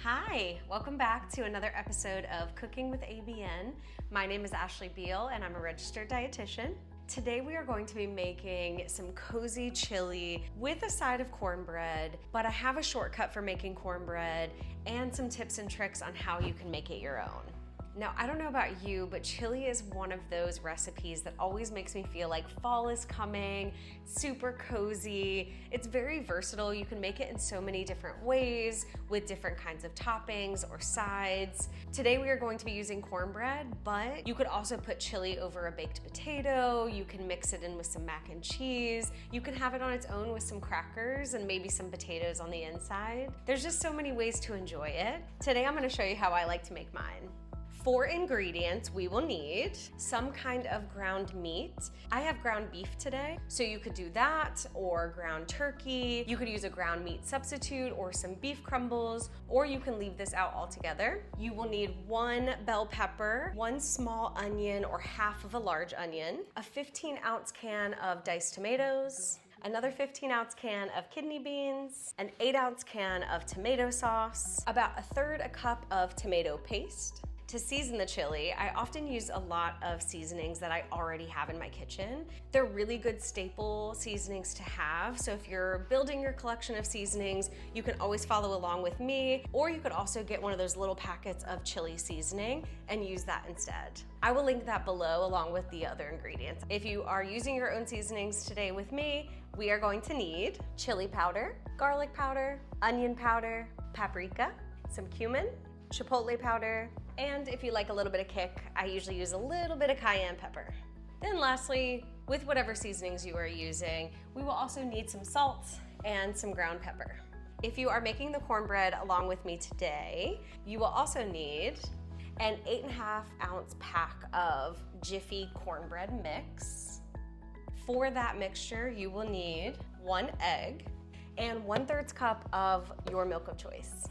Hi, welcome back to another episode of Cooking with ABN. My name is Ashley Beal and I'm a registered dietitian. Today we are going to be making some cozy chili with a side of cornbread, but I have a shortcut for making cornbread and some tips and tricks on how you can make it your own. Now, I don't know about you, but chili is one of those recipes that always makes me feel like fall is coming, super cozy. It's very versatile. You can make it in so many different ways with different kinds of toppings or sides. Today we are going to be using cornbread, but you could also put chili over a baked potato. You can mix it in with some mac and cheese. You can have it on its own with some crackers and maybe some potatoes on the inside. There's just so many ways to enjoy it. Today I'm going to show you how I like to make mine. For ingredients, we will need some kind of ground meat. I have ground beef today, so you could do that, or ground turkey. You could use a ground meat substitute or some beef crumbles, or you can leave this out altogether. You will need 1 bell pepper, 1 small onion or half of a large onion, a 15-ounce can of diced tomatoes, another 15-ounce can of kidney beans, an 8-ounce can of tomato sauce, about 1/3 cup of tomato paste. To season the chili, I often use a lot of seasonings that I already have in my kitchen. They're really good staple seasonings to have, so if you're building your collection of seasonings, you can always follow along with me, or you could also get one of those little packets of chili seasoning and use that instead. I will link that below along with the other ingredients. If you are using your own seasonings today with me, we are going to need chili powder, garlic powder, onion powder, paprika, some cumin, chipotle powder, and if you like a little bit of kick, I usually use a little bit of cayenne pepper. Then lastly, with whatever seasonings you are using, we will also need some salt and some ground pepper. If you are making the cornbread along with me today, you will also need an 8.5-ounce pack of Jiffy cornbread mix. For that mixture, you will need 1 egg and 1/3 cup of your milk of choice.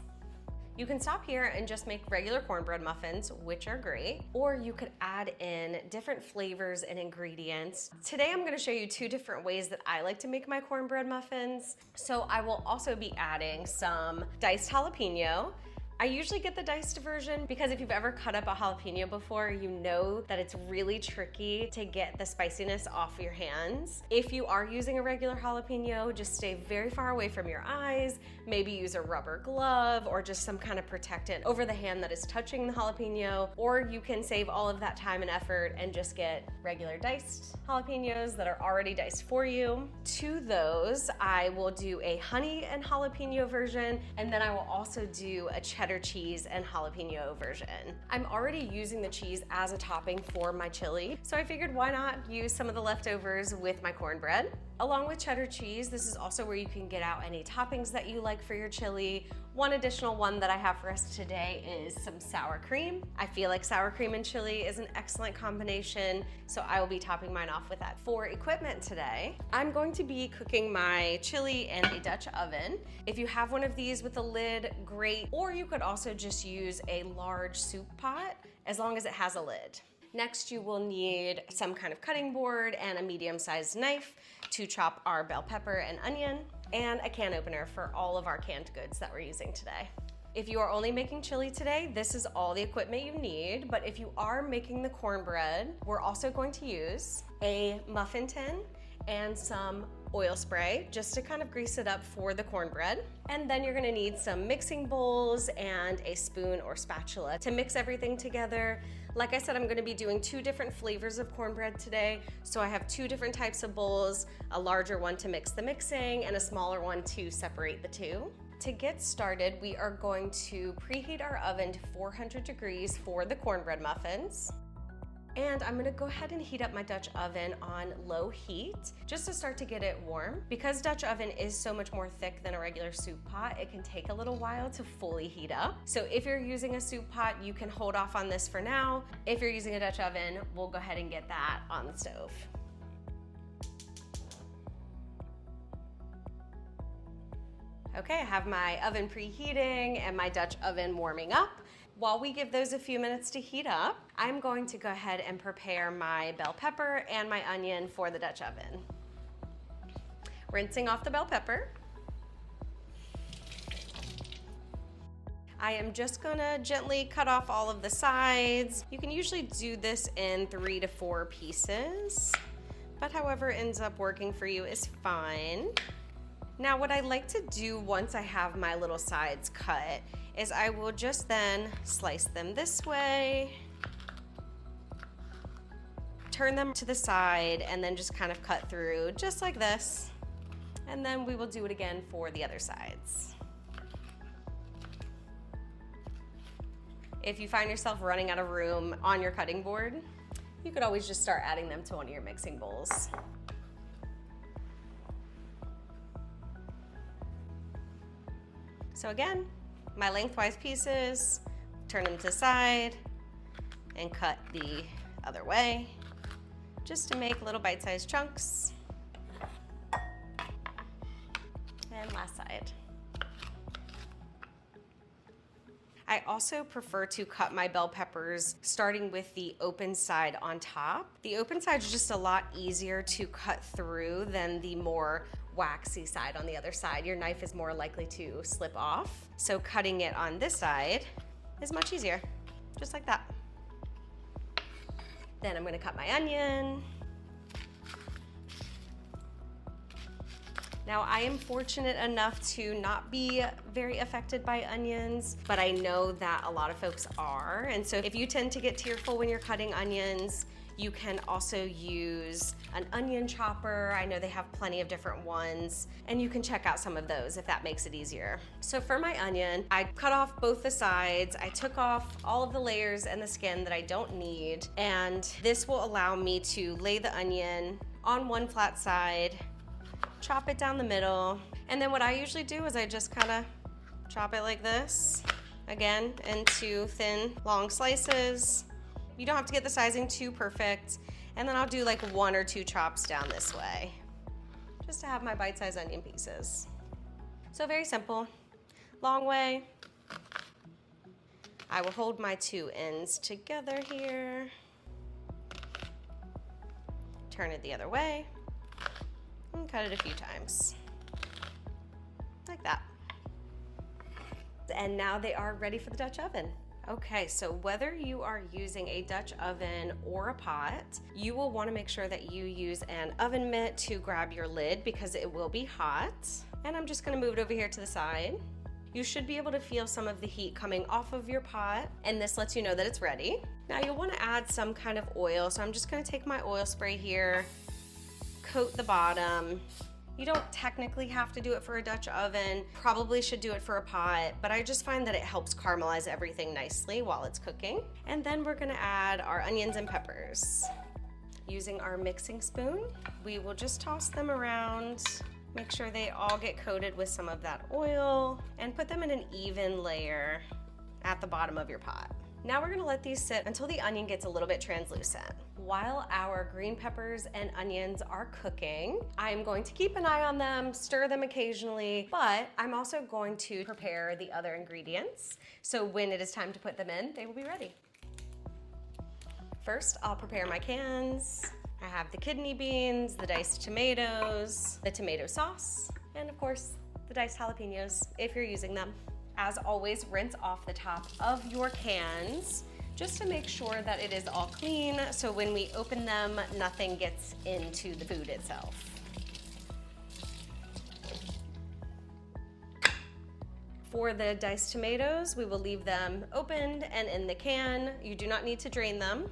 You can stop here and just make regular cornbread muffins, which are great, or you could add in different flavors and ingredients. Today I'm gonna show you 2 different ways that I like to make my cornbread muffins. So I will also be adding some diced jalapeno. I usually get the diced version because if you've ever cut up a jalapeno before, you know that it's really tricky to get the spiciness off your hands. If you are using a regular jalapeno, just stay very far away from your eyes, maybe use a rubber glove or just some kind of protectant over the hand that is touching the jalapeno, or you can save all of that time and effort and just get regular diced jalapenos that are already diced for you. To those, I will do a honey and jalapeno version, and then I will also do a cheddar cheese and jalapeno version. I'm already using the cheese as a topping for my chili, so I figured why not use some of the leftovers with my cornbread. Along with cheddar cheese, this is also where you can get out any toppings that you like for your chili. One additional one that I have for us today is some sour cream. I feel like sour cream and chili is an excellent combination, so I will be topping mine off with that. For equipment today, I'm going to be cooking my chili in a Dutch oven. If you have one of these with a lid, great, or you could also just use a large soup pot as long as it has a lid. Next, you will need some kind of cutting board and a medium-sized knife to chop our bell pepper and onion, and a can opener for all of our canned goods that we're using today. If you are only making chili today, this is all the equipment you need, but if you are making the cornbread, we're also going to use a muffin tin and some oil spray just to kind of grease it up for the cornbread. And then you're gonna need some mixing bowls and a spoon or spatula to mix everything together. Like I said, I'm gonna be doing 2 different flavors of cornbread today. So I have 2 different types of bowls, a larger one to mix the mixing and a smaller one to separate the 2. To get started, we are going to preheat our oven to 400 degrees for the cornbread muffins. And I'm gonna go ahead and heat up my Dutch oven on low heat just to start to get it warm. Because Dutch oven is so much more thick than a regular soup pot, it can take a little while to fully heat up. So if you're using a soup pot, you can hold off on this for now. If you're using a Dutch oven, we'll go ahead and get that on the stove. Okay, I have my oven preheating and my Dutch oven warming up. While we give those a few minutes to heat up, I'm going to go ahead and prepare my bell pepper and my onion for the Dutch oven. Rinsing off the bell pepper. I am just gonna gently cut off all of the sides. You can usually do this in 3 to 4 pieces, but however ends up working for you is fine. Now what I like to do once I have my little sides cut is I will just then slice them this way, turn them to the side, and then just kind of cut through just like this. And then we will do it again for the other sides. If you find yourself running out of room on your cutting board, you could always just start adding them to one of your mixing bowls. So again, my lengthwise pieces, turn them to the side and cut the other way, just to make little bite-sized chunks. And last side. I also prefer to cut my bell peppers starting with the open side on top. The open side is just a lot easier to cut through than the more waxy side on the other side. Your knife is more likely to slip off. So cutting it on this side is much easier, just like that. Then I'm gonna cut my onion. Now I am fortunate enough to not be very affected by onions, but I know that a lot of folks are. And so if you tend to get tearful when you're cutting onions, you can also use an onion chopper. I know they have plenty of different ones, and you can check out some of those if that makes it easier. So for my onion, I cut off both the sides. I took off all of the layers and the skin that I don't need, and this will allow me to lay the onion on one flat side, chop it down the middle, and then what I usually do is I just kind of chop it like this, again, into thin, long slices. You don't have to get the sizing too perfect, and then I'll do like 1 or 2 chops down this way, just to have my bite-sized onion pieces. So very simple. Long way. I will hold my 2 ends together here, turn it the other way, and cut it a few times, like that. And now they are ready for the Dutch oven. Okay, so whether you are using a Dutch oven or a pot, you will want to make sure that you use an oven mitt to grab your lid because it will be hot. And I'm just going to move it over here to the side. You should be able to feel some of the heat coming off of your pot, and this lets you know that it's ready. Now you'll want to add some kind of oil, so I'm just going to take my oil spray here, coat the bottom. You don't technically have to do it for a Dutch oven, probably should do it for a pot, but I just find that it helps caramelize everything nicely while it's cooking. And then we're gonna add our onions and peppers. Using our mixing spoon, we will just toss them around, make sure they all get coated with some of that oil, and put them in an even layer at the bottom of your pot. Now we're gonna let these sit until the onion gets a little bit translucent. While our green peppers and onions are cooking, I'm going to keep an eye on them, stir them occasionally, but I'm also going to prepare the other ingredients. So when it is time to put them in, they will be ready. First, I'll prepare my cans. I have the kidney beans, the diced tomatoes, the tomato sauce, and of course, the diced jalapenos if you're using them. As always, rinse off the top of your cans just to make sure that it is all clean, so when we open them, nothing gets into the food itself. For the diced tomatoes, we will leave them opened and in the can. You do not need to drain them.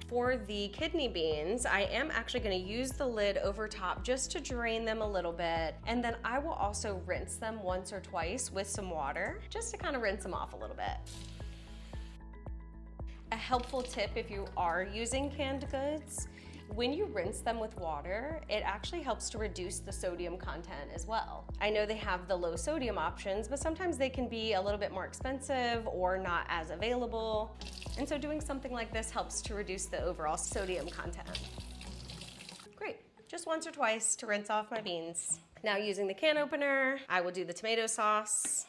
For the kidney beans, I am actually gonna use the lid over top just to drain them a little bit, and then I will also rinse them once or twice with some water, just to kind of rinse them off a little bit. A helpful tip if you are using canned goods, when you rinse them with water, it actually helps to reduce the sodium content as well. I know they have the low sodium options, but sometimes they can be a little bit more expensive or not as available. And so doing something like this helps to reduce the overall sodium content. Great, just once or twice to rinse off my beans. Now using the can opener, I will do the tomato sauce.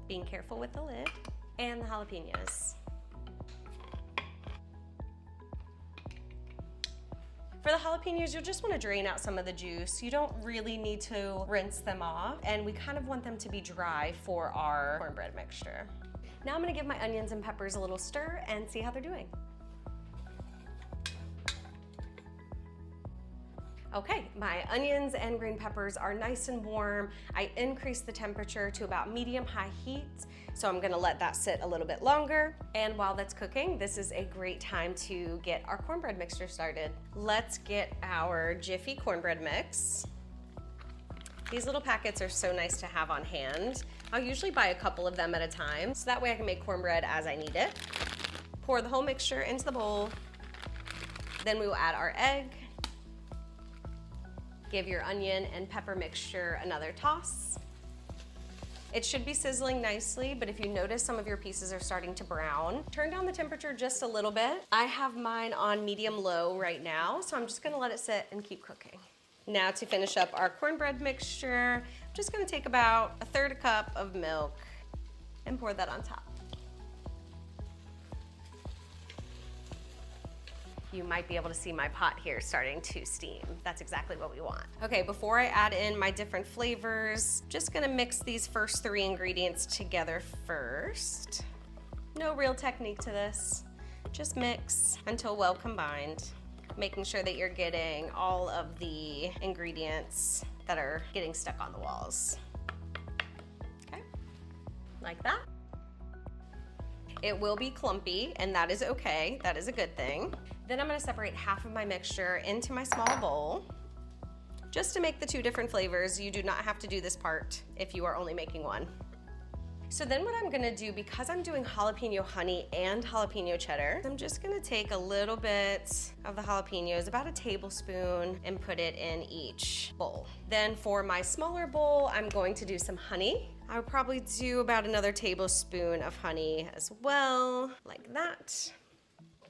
Being careful with the lid, and the jalapenos. For the jalapenos, you'll just want to drain out some of the juice. You don't really need to rinse them off, and we kind of want them to be dry for our cornbread mixture. Now I'm gonna give my onions and peppers a little stir and see how they're doing. Okay, my onions and green peppers are nice and warm. I increased the temperature to about medium-high heat, so I'm gonna let that sit a little bit longer. And while that's cooking, this is a great time to get our cornbread mixture started. Let's get our Jiffy cornbread mix. These little packets are so nice to have on hand. I'll usually buy a couple of them at a time, so that way I can make cornbread as I need it. Pour the whole mixture into the bowl. Then we will add our egg. Give your onion and pepper mixture another toss. It should be sizzling nicely, but if you notice some of your pieces are starting to brown, turn down the temperature just a little bit. I have mine on medium-low right now, so I'm just gonna let it sit and keep cooking. Now to finish up our cornbread mixture, I'm just gonna take about a third cup of milk and pour that on top. You might be able to see my pot here starting to steam. That's exactly what we want. Okay, before I add in my different flavors, just gonna mix these first 3 ingredients together first. No real technique to this. Just mix until well combined, making sure that you're getting all of the ingredients that are getting stuck on the walls. Okay, like that. It will be clumpy, and that is okay. That is a good thing. Then I'm gonna separate half of my mixture into my small bowl. Just to make the 2 different flavors, you do not have to do this part if you are only making one. So then what I'm gonna do, because I'm doing jalapeno honey and jalapeno cheddar, I'm just gonna take a little bit of the jalapenos, about a tablespoon, and put it in each bowl. Then for my smaller bowl, I'm going to do some honey. I would probably do about another tablespoon of honey as well, like that.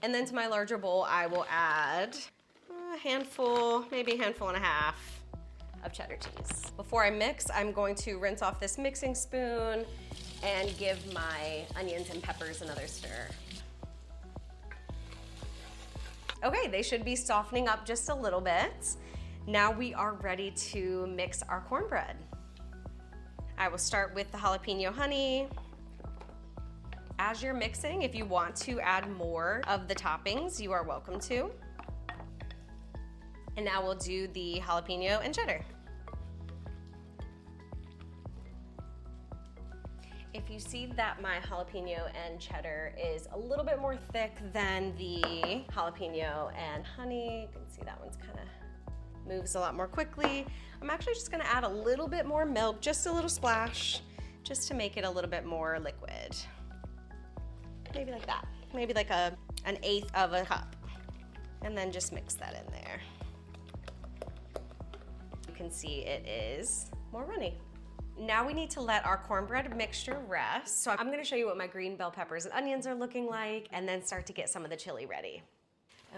And then to my larger bowl, I will add a handful, maybe a handful and a half of cheddar cheese. Before I mix, I'm going to rinse off this mixing spoon and give my onions and peppers another stir. Okay, they should be softening up just a little bit. Now we are ready to mix our cornbread. I will start with the jalapeno honey. As you're mixing, if you want to add more of the toppings, you are welcome to. And now we'll do the jalapeno and cheddar. If you see that my jalapeno and cheddar is a little bit more thick than the jalapeno and honey, you can see that one's kind of moves a lot more quickly. I'm actually just gonna add a little bit more milk, just a little splash, just to make it a little bit more liquid. Maybe like that, maybe like an 1/8 of a cup. And then just mix that in there. You can see it is more runny. Now we need to let our cornbread mixture rest. So I'm gonna show you what my green bell peppers and onions are looking like, and then start to get some of the chili ready.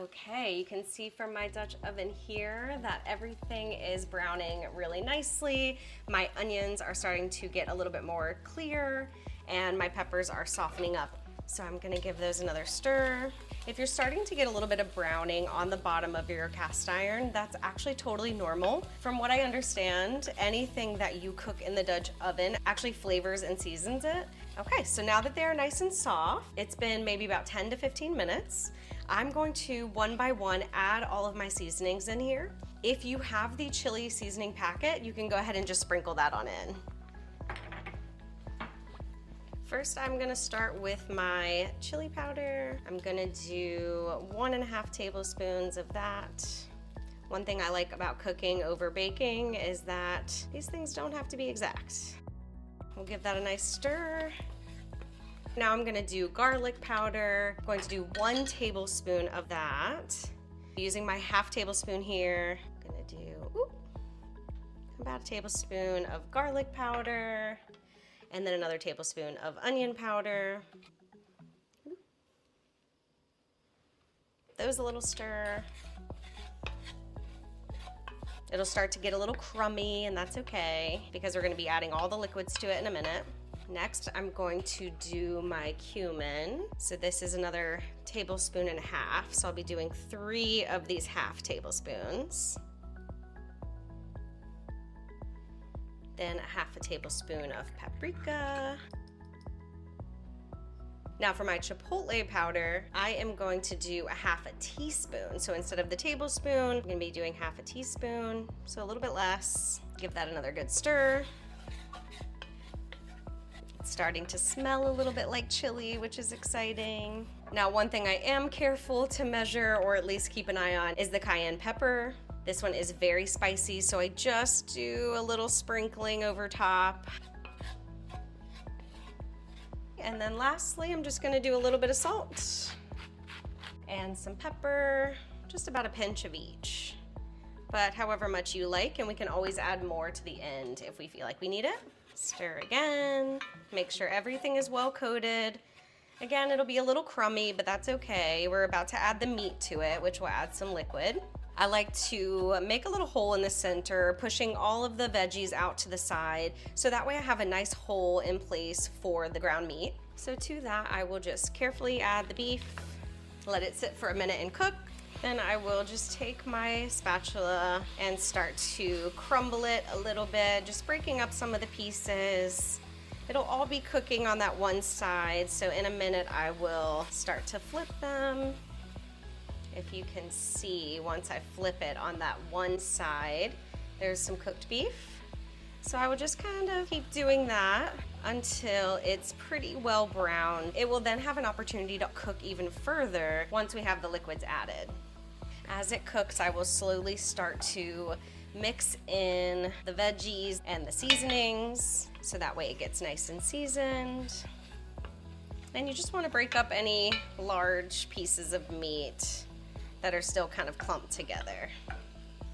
Okay, you can see from my Dutch oven here that everything is browning really nicely. My onions are starting to get a little bit more clear, and my peppers are softening up. So I'm gonna give those another stir. If you're starting to get a little bit of browning on the bottom of your cast iron, that's actually totally normal. From what I understand, anything that you cook in the Dutch oven actually flavors and seasons it. Okay, so now that they are nice and soft, it's been maybe about 10 to 15 minutes. I'm going to one by one add all of my seasonings in here. If you have the chili seasoning packet, you can go ahead and just sprinkle that on in. First, I'm gonna start with my chili powder. I'm gonna do 1.5 tablespoons of that. One thing I like about cooking over baking is that these things don't have to be exact. We'll give that a nice stir. Now I'm gonna do garlic powder. I'm going to do 1 tablespoon of that. Using my 1/2 tablespoon here, I'm gonna do about a tablespoon of garlic powder, and then another tablespoon of onion powder. Those a little stir. It'll start to get a little crummy, and that's okay because we're gonna be adding all the liquids to it in a minute. Next, I'm going to do my cumin. So this is another 1.5 tablespoons. So I'll be doing 3 of these 1/2 tablespoons. Then 1/2 tablespoon of paprika. Now for my chipotle powder, I am going to do 1/2 teaspoon. So instead of the tablespoon, I'm gonna be doing 1/2 teaspoon, so a little bit less. Give that another good stir. It's starting to smell a little bit like chili, which is exciting. Now one thing I am careful to measure, or at least keep an eye on, is the cayenne pepper. This one is very spicy, so I just do a little sprinkling over top. And then lastly, I'm just gonna do a little bit of salt and some pepper, just about a pinch of each, but however much you like, and we can always add more to the end if we feel like we need it. Stir again, make sure everything is well coated. Again, it'll be a little crummy, but that's okay. We're about to add the meat to it, which will add some liquid. I like to make a little hole in the center, pushing all of the veggies out to the side, so that way I have a nice hole in place for the ground meat. So to that, I will just carefully add the beef, let it sit for a minute and cook. Then I will just take my spatula and start to crumble it a little bit, just breaking up some of the pieces. It'll all be cooking on that one side, so in a minute I will start to flip them. If you can see, once I flip it on that one side, there's some cooked beef. So I will just kind of keep doing that until it's pretty well browned. It will then have an opportunity to cook even further once we have the liquids added. As it cooks, I will slowly start to mix in the veggies and the seasonings, so that way it gets nice and seasoned. And you just want to break up any large pieces of meat that are still kind of clumped together.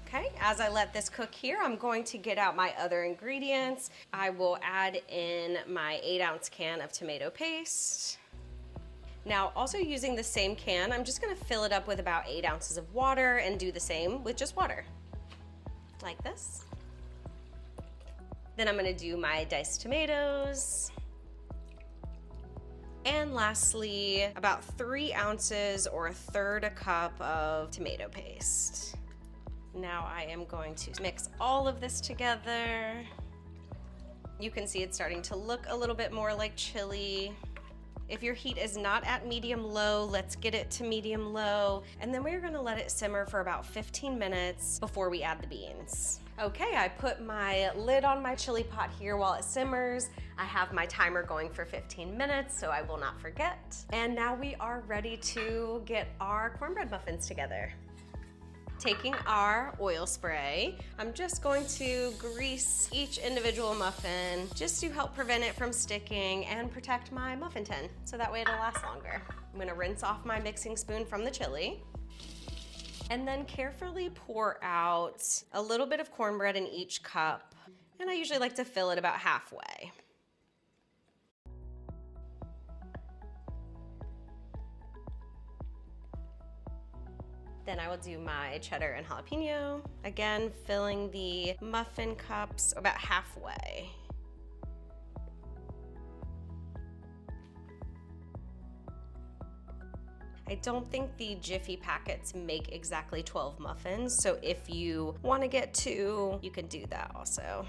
Okay, as I let this cook here, I'm going to get out my other ingredients. I will add in my 8-ounce can of tomato paste. Now, also using the same can, I'm just gonna fill it up with about 8 ounces of water and do the same with just water, like this. Then I'm gonna do my diced tomatoes. And lastly, about 3 ounces or 1/3 cup of tomato paste. Now I am going to mix all of this together. You can see it's starting to look a little bit more like chili. If your heat is not at medium-low, let's get it to medium-low. And then we're gonna let it simmer for about 15 minutes before we add the beans. Okay, I put my lid on my chili pot here while it simmers. I have my timer going for 15 minutes, so I will not forget. And now we are ready to get our cornbread muffins together. Taking our oil spray, I'm just going to grease each individual muffin just to help prevent it from sticking and protect my muffin tin, so that way it'll last longer. I'm gonna rinse off my mixing spoon from the chili, and then carefully pour out a little bit of cornbread in each cup, and I usually like to fill it about halfway. Then I will do my cheddar and jalapeno, again filling the muffin cups about halfway. I don't think the Jiffy packets make exactly 12 muffins, so if you want to get 2, you can do that also.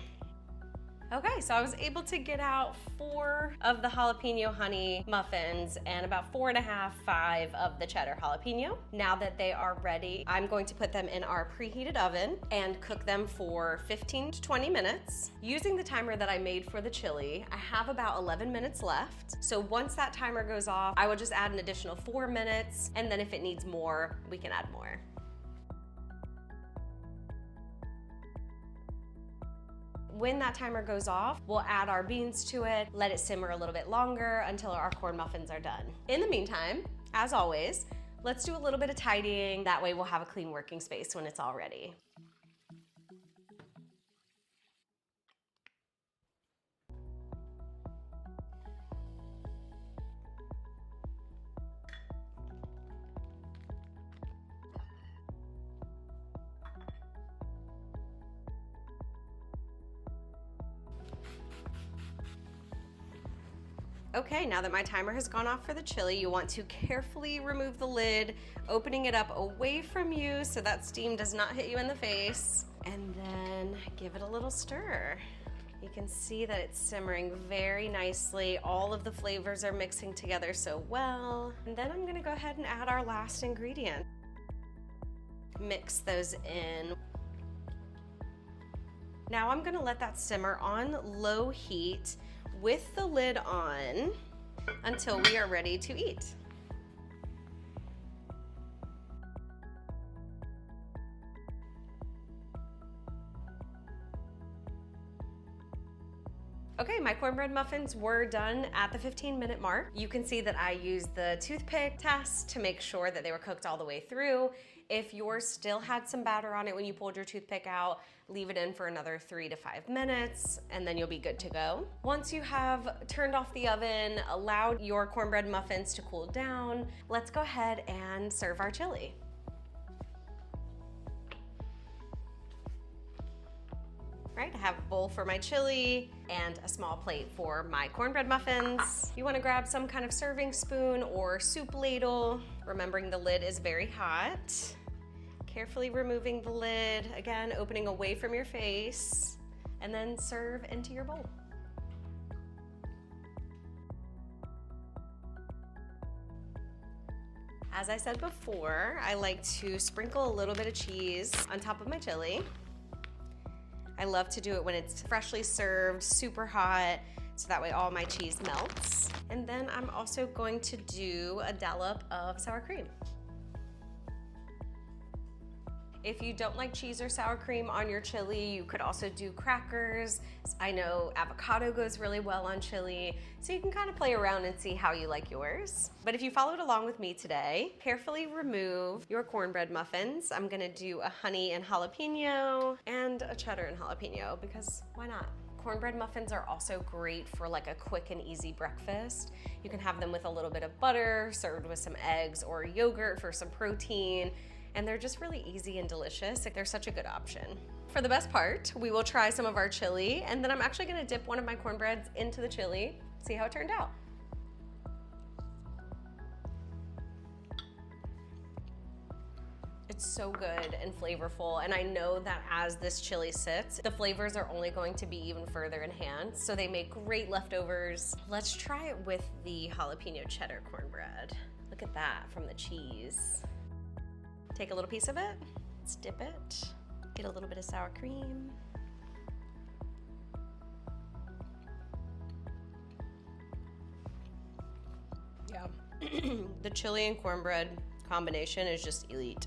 Okay, so I was able to get out 4 of the jalapeno honey muffins and about 4.5, 5 of the cheddar jalapeno. Now that they are ready, I'm going to put them in our preheated oven and cook them for 15 to 20 minutes. Using the timer that I made for the chili, I have about 11 minutes left. So once that timer goes off, I will just add an additional 4 minutes, and then if it needs more, we can add more. When that timer goes off, we'll add our beans to it, let it simmer a little bit longer until our corn muffins are done. In the meantime, as always, let's do a little bit of tidying. That way we'll have a clean working space when it's all ready. Okay, now that my timer has gone off for the chili, you want to carefully remove the lid, opening it up away from you so that steam does not hit you in the face, and then give it a little stir. You can see that it's simmering very nicely. All of the flavors are mixing together so well. And then I'm gonna go ahead and add our last ingredient. Mix those in. Now I'm gonna let that simmer on low heat with the lid on until we are ready to eat. Okay, my cornbread muffins were done at the 15-minute mark. You can see that I used the toothpick test to make sure that they were cooked all the way through. If yours still had some batter on it when you pulled your toothpick out, leave it in for another 3 to 5 minutes, and then you'll be good to go. Once you have turned off the oven, allowed your cornbread muffins to cool down, let's go ahead and serve our chili. Right, I have a bowl for my chili and a small plate for my cornbread muffins. You wanna grab some kind of serving spoon or soup ladle, remembering the lid is very hot. Carefully removing the lid, again, opening away from your face, and then serve into your bowl. As I said before, I like to sprinkle a little bit of cheese on top of my chili. I love to do it when it's freshly served, super hot, so that way all my cheese melts. And then I'm also going to do a dollop of sour cream. If you don't like cheese or sour cream on your chili, you could also do crackers. I know avocado goes really well on chili, so you can kind of play around and see how you like yours. But if you followed along with me today, carefully remove your cornbread muffins. I'm gonna do a honey and jalapeno and a cheddar and jalapeno, because why not? Cornbread muffins are also great for like a quick and easy breakfast. You can have them with a little bit of butter, served with some eggs or yogurt for some protein. And they're just really easy and delicious. They're such a good option. For the best part, we will try some of our chili, and then I'm actually gonna dip one of my cornbreads into the chili, see how it turned out. It's so good and flavorful, and I know that as this chili sits, the flavors are only going to be even further enhanced, so they make great leftovers. Let's try it with the jalapeno cheddar cornbread. Look at that from the cheese. Take a little piece of it, let's dip it, get a little bit of sour cream. Yeah, the chili and cornbread combination is just elite.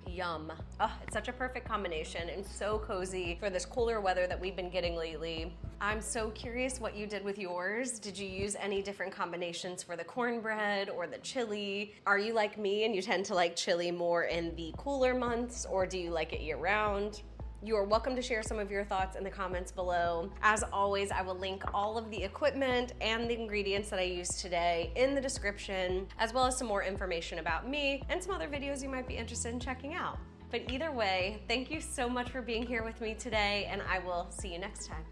Yum. Oh, it's such a perfect combination and so cozy for this cooler weather that we've been getting lately. I'm so curious what you did with yours. Did you use any different combinations for the cornbread or the chili? Are you like me and you tend to like chili more in the cooler months, or do you like it year round? You are welcome to share some of your thoughts in the comments below. As always, I will link all of the equipment and the ingredients that I used today in the description, as well as some more information about me and some other videos you might be interested in checking out. But either way, thank you so much for being here with me today, and I will see you next time.